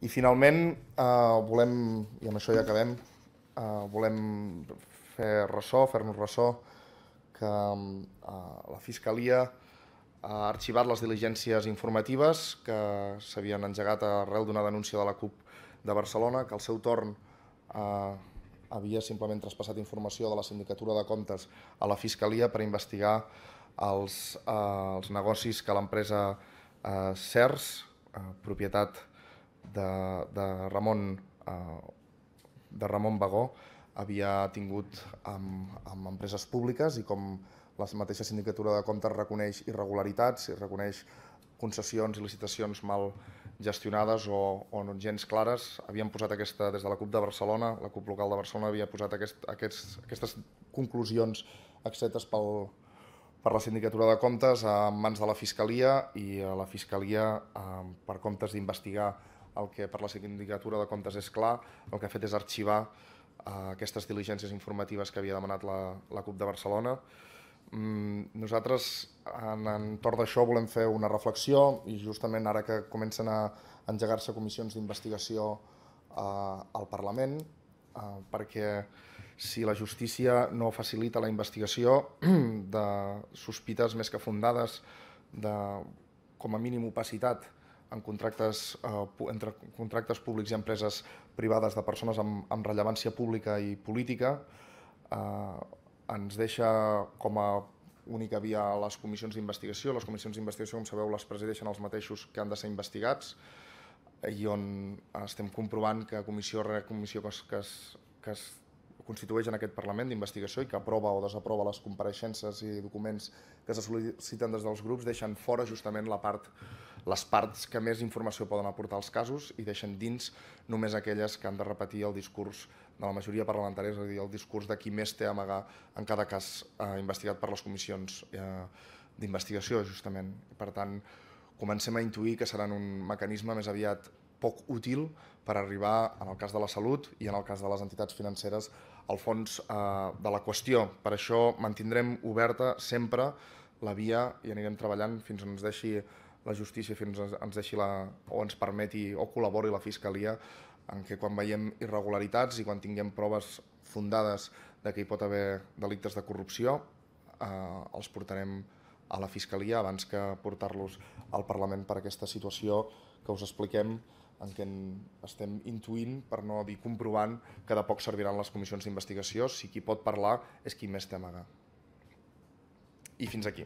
I finalment volem, i amb això ja acabem, volem fer-nos ressò que la Fiscalia ha arxivat les diligències informatives que s'havien engegat arrel d'una denúncia de la CUP de Barcelona, que al seu torn havia simplement traspassat informació de la Sindicatura de Comptes a la Fiscalia per investigar els negocis que l'empresa CERS, propietat de Ramon Bagó, havia tingut amb empreses públiques, i com la mateixa Sindicatura de Comptes reconeix irregularitats i reconeix concessions i licitacions mal gestionades o no gens clares, havien posat des de la CUP de Barcelona, la CUP local de Barcelona havia posat aquestes conclusions extretes per la Sindicatura de Comptes en mans de la Fiscalia, i la Fiscalia, per comptes d'investigar el que per la Sindicatura de Comptes és clar, el que ha fet és arxivar aquestes diligències informatives que havia demanat la CUP de Barcelona. Nosaltres, en entorn d'això, volem fer una reflexió, i justament ara que comencen a engegar-se comissions d'investigació al Parlament, perquè si la justícia no facilita la investigació de sospites més que fundades de, com a mínim, opacitat entre contractes públics i empreses privades de persones amb rellevància pública i política, ens deixa com a única via les comissions d'investigació. Les comissions d'investigació, com sabeu, les presideixen els mateixos que han de ser investigats, i on estem comprovant que comissió rere comissió que es constitueix en aquest Parlament d'investigació i que aprova o desaprova les compareixences i documents que se sol·liciten des dels grups, deixen fora justament les parts que més informació poden aportar als casos, i deixen dins només aquelles que han de repetir el discurs de la majoria parlamentària, és a dir, el discurs de qui més té a amagar en cada cas investigat per les comissions d'investigació, justament. Per tant, comencem a intuir que seran un mecanisme més aviat poc útil per arribar, en el cas de la salut i en el cas de les entitats financeres, al fons de la qüestió. Per això mantindrem oberta sempre la via i anirem treballant fins on ens deixi la justícia, fins on ens deixi o ens permeti o col·labori la Fiscalia, en què quan veiem irregularitats i quan tinguem proves fundades de que hi pot haver delictes de corrupció, els portarem a la Fiscalia abans que portar-los al Parlament per aquesta situació que us expliquem, en què estem intuint, per no dir comprovant, que de poc serviran les comissions d'investigació si qui pot parlar és qui més té a amagar. I fins aquí.